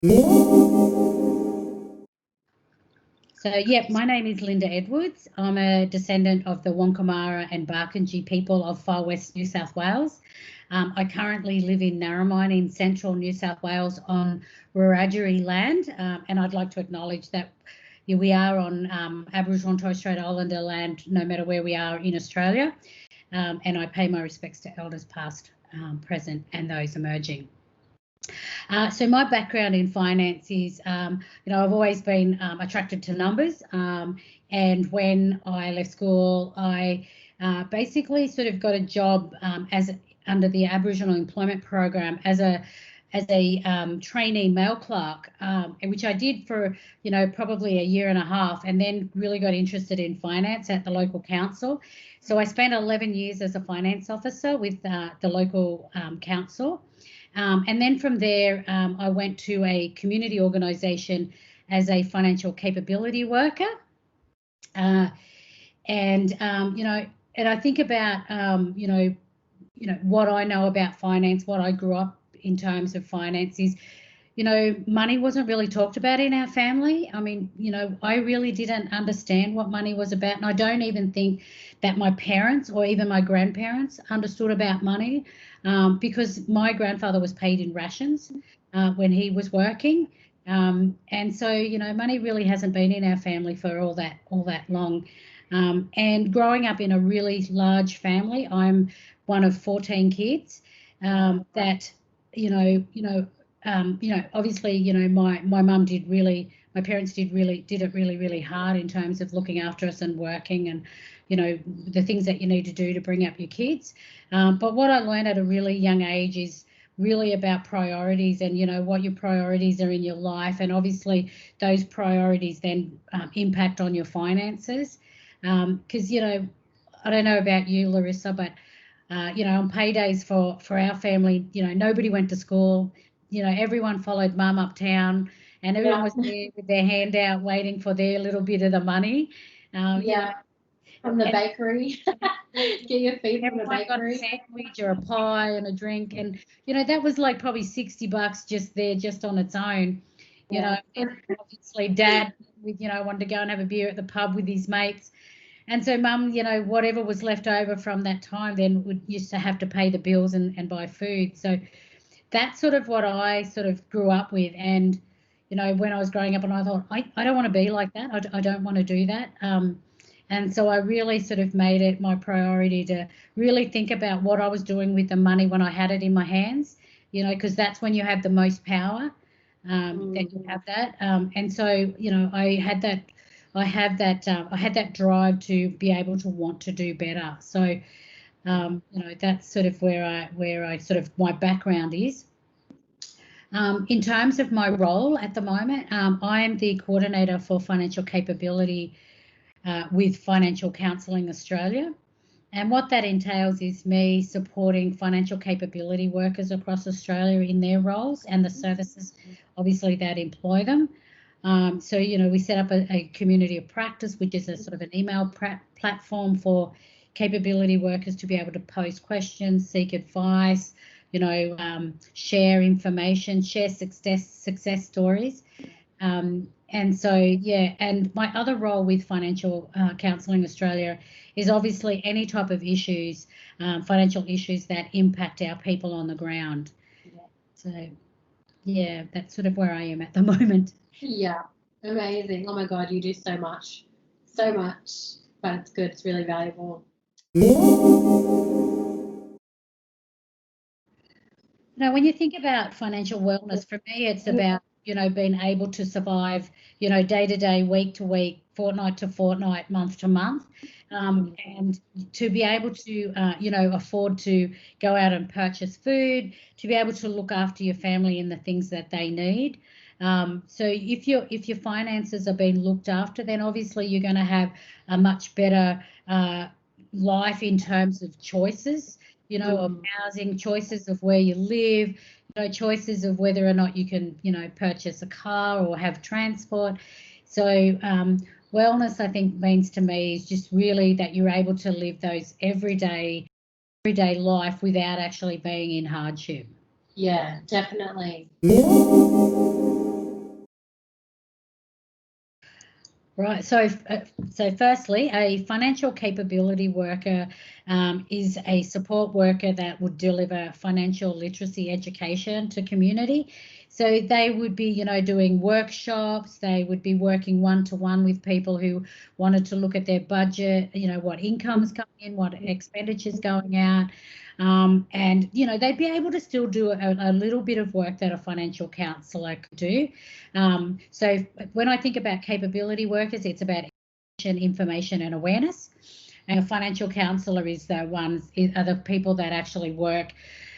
So, yeah, my name is Lynda Edwards. I'm a descendant of the Wankamara and Barkindji people of Far West New South Wales. I currently live in Narromine in central New South Wales on Wiradjuri land, and I'd like to acknowledge that we are on Aboriginal and Torres Strait Islander land, no matter where we are in Australia, and I pay my respects to elders past, present, and those emerging. So my background in finance is, I've always been attracted to numbers. And when I left school, I basically sort of got a job under the Aboriginal Employment Program as a trainee mail clerk, which I did for, probably a year and a half, and then really got interested in finance at the local council. So I spent 11 years as a finance officer with the local council. And then from there, I went to a community organisation as a financial capability worker. And I think about, what I know about finance, what I grew up in terms of finance is, money wasn't really talked about in our family. I mean, I really didn't understand what money was about. And I don't even think that my parents or even my grandparents understood about money, because my grandfather was paid in rations when he was working. And so, money really hasn't been in our family for all that long. And growing up in a really large family, I'm one of 14 kids that, obviously, my parents did it really hard in terms of looking after us and working and, the things that you need to do to bring up your kids. But what I learned at a really young age is really about priorities and, what your priorities are in your life. And obviously those priorities then impact on your finances. Because, I don't know about you, Larissa, but, on paydays for our family, nobody went to school. Everyone followed mum uptown, and everyone was there with their hand out waiting for their little bit of the money. From the bakery. Get your feet from the bakery. Got a sandwich or a pie and a drink, and that was like probably $60 just there, just on its own. And obviously Dad, wanted to go and have a beer at the pub with his mates. And so Mum, whatever was left over from that time then used to have to pay the bills and buy food. So that's sort of what I sort of grew up with. And, when I was growing up, and I thought, I don't want to be like that. I don't want to do that. And so I really sort of made it my priority to really think about what I was doing with the money when I had it in my hands, because that's when you have the most power, that you have that. And so, I had that drive to be able to want to do better. So, that's sort of where I sort of my background is. In terms of my role at the moment, I am the coordinator for financial capability with Financial Counselling Australia. And what that entails is me supporting financial capability workers across Australia in their roles and the services, obviously, that employ them. So, we set up a community of practice, which is a sort of an email platform for capability workers to be able to post questions, seek advice, share information, share success stories. And so, and my other role with Financial Counselling Australia is obviously any type of issues, financial issues that impact our people on the ground. So, that's sort of where I am at the moment. Yeah, amazing. Oh my God, you do so much, but it's good. It's really valuable. When you think about financial wellness, for me, it's about, being able to survive, day to day, week to week, fortnight to fortnight, month to month, and to be able to, afford to go out and purchase food, to be able to look after your family and the things that they need. So if your finances are being looked after, then obviously you're going to have a much better life in terms of choices, of housing, choices of where you live, choices of whether or not you can, purchase a car or have transport. So wellness, I think, means to me is just really that you're able to live those everyday life without actually being in hardship. Yeah, definitely. Right. So firstly, a financial capability worker is a support worker that would deliver financial literacy education to community. So they would be, doing workshops. They would be working one-to-one with people who wanted to look at their budget, what income's coming in, what expenditure's going out. And, they'd be able to still do a little bit of work that a financial counsellor could do. So when I think about capability workers, it's about information and awareness. And a financial counsellor are the people that actually work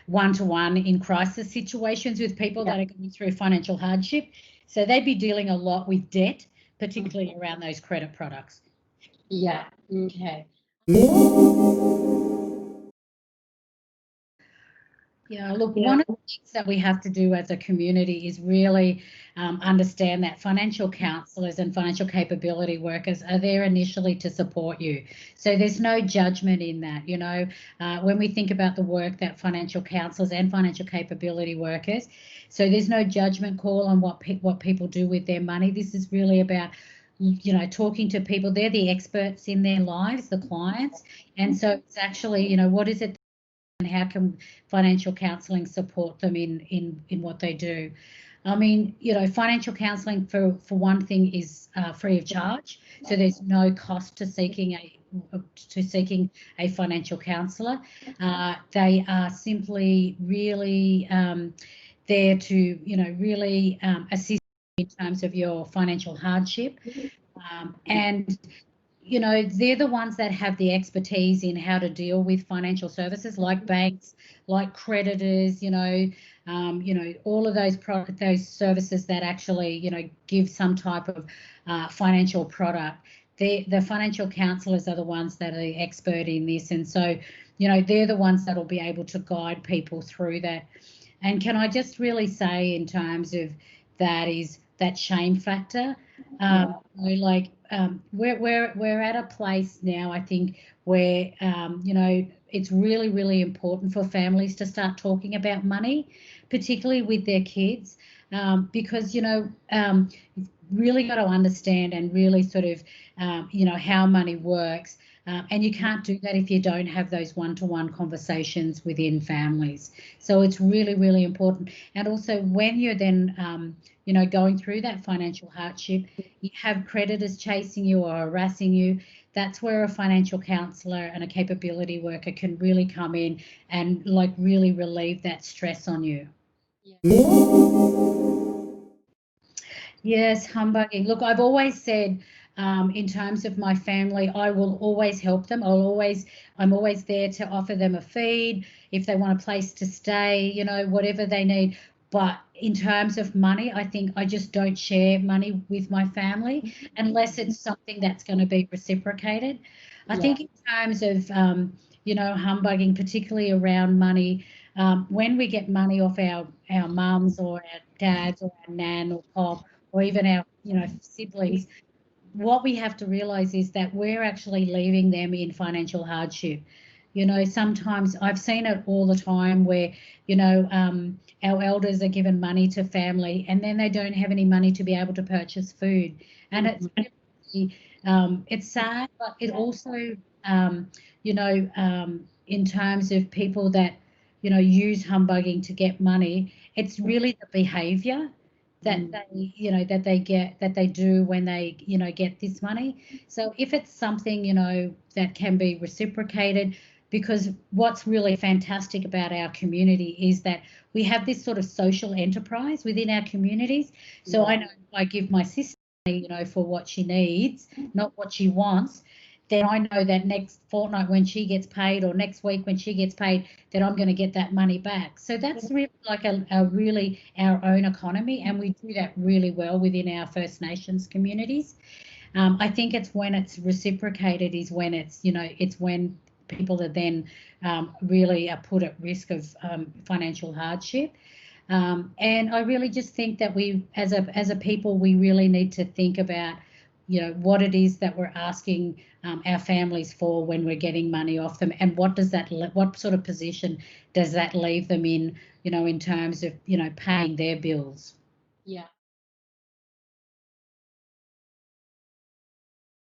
one-to-one in crisis situations with people that are going through financial hardship. So they'd be dealing a lot with debt, particularly around those credit products. Yeah. Okay. Yeah, look, one of the things that we have to do as a community is really understand that financial counsellors and financial capability workers are there initially to support you. So there's no judgment in that, when we think about the work that financial counsellors and financial capability workers, so there's no judgment call on what people do with their money. This is really about talking to people. They're the experts in their lives, the clients. And so it's actually, what is it and how can financial counselling support them in what they do? I mean, financial counselling for one thing is free of charge, so there's no cost to seeking a financial counsellor. They are simply really there to really assist in terms of your financial hardship, and they're the ones that have the expertise in how to deal with financial services like banks, like creditors, all of those services that actually, give some type of financial product. The financial counsellors are the ones that are the expert in this. And so, they're the ones that will be able to guide people through that. And can I just really say in terms of that is that shame factor, we're at a place now, I think, where it's really, really important for families to start talking about money, particularly with their kids, because really got to understand and really sort of how money works. And you can't do that if you don't have those one-to-one conversations within families. So it's really, really important. And also when you're then, going through that financial hardship, you have creditors chasing you or harassing you, that's where a financial counsellor and a capability worker can really come in and really relieve that stress on you. Yes, humbugging. Look, I've always said, in terms of my family, I will always help them. I'm always there to offer them a feed if they want a place to stay, whatever they need. But in terms of money, I think I just don't share money with my family unless it's something that's going to be reciprocated. I think in terms of, humbugging, particularly around money, when we get money off our mums or our dads or our nan or pop, or even our, siblings, what we have to realise is that we're actually leaving them in financial hardship. Sometimes I've seen it all the time where, our elders are given money to family and then they don't have any money to be able to purchase food. And it's sad, but it also, in terms of people that, use humbugging to get money, it's really the behaviour that they do when they get this money. So if it's something that can be reciprocated, because what's really fantastic about our community is that we have this sort of social enterprise within our communities. So I know if I give my sister for what she needs, not what she wants, then I know that next fortnight when she gets paid or next week when she gets paid, that I'm going to get that money back. So that's really like really our own economy, and we do that really well within our First Nations communities. I think it's when it's reciprocated is when it's when people are then really are put at risk of financial hardship. And I really just think that we, as a people, we really need to think about what it is that we're asking our families for when we're getting money off them, and what sort of position does that leave them in, in terms of paying their bills. Yeah.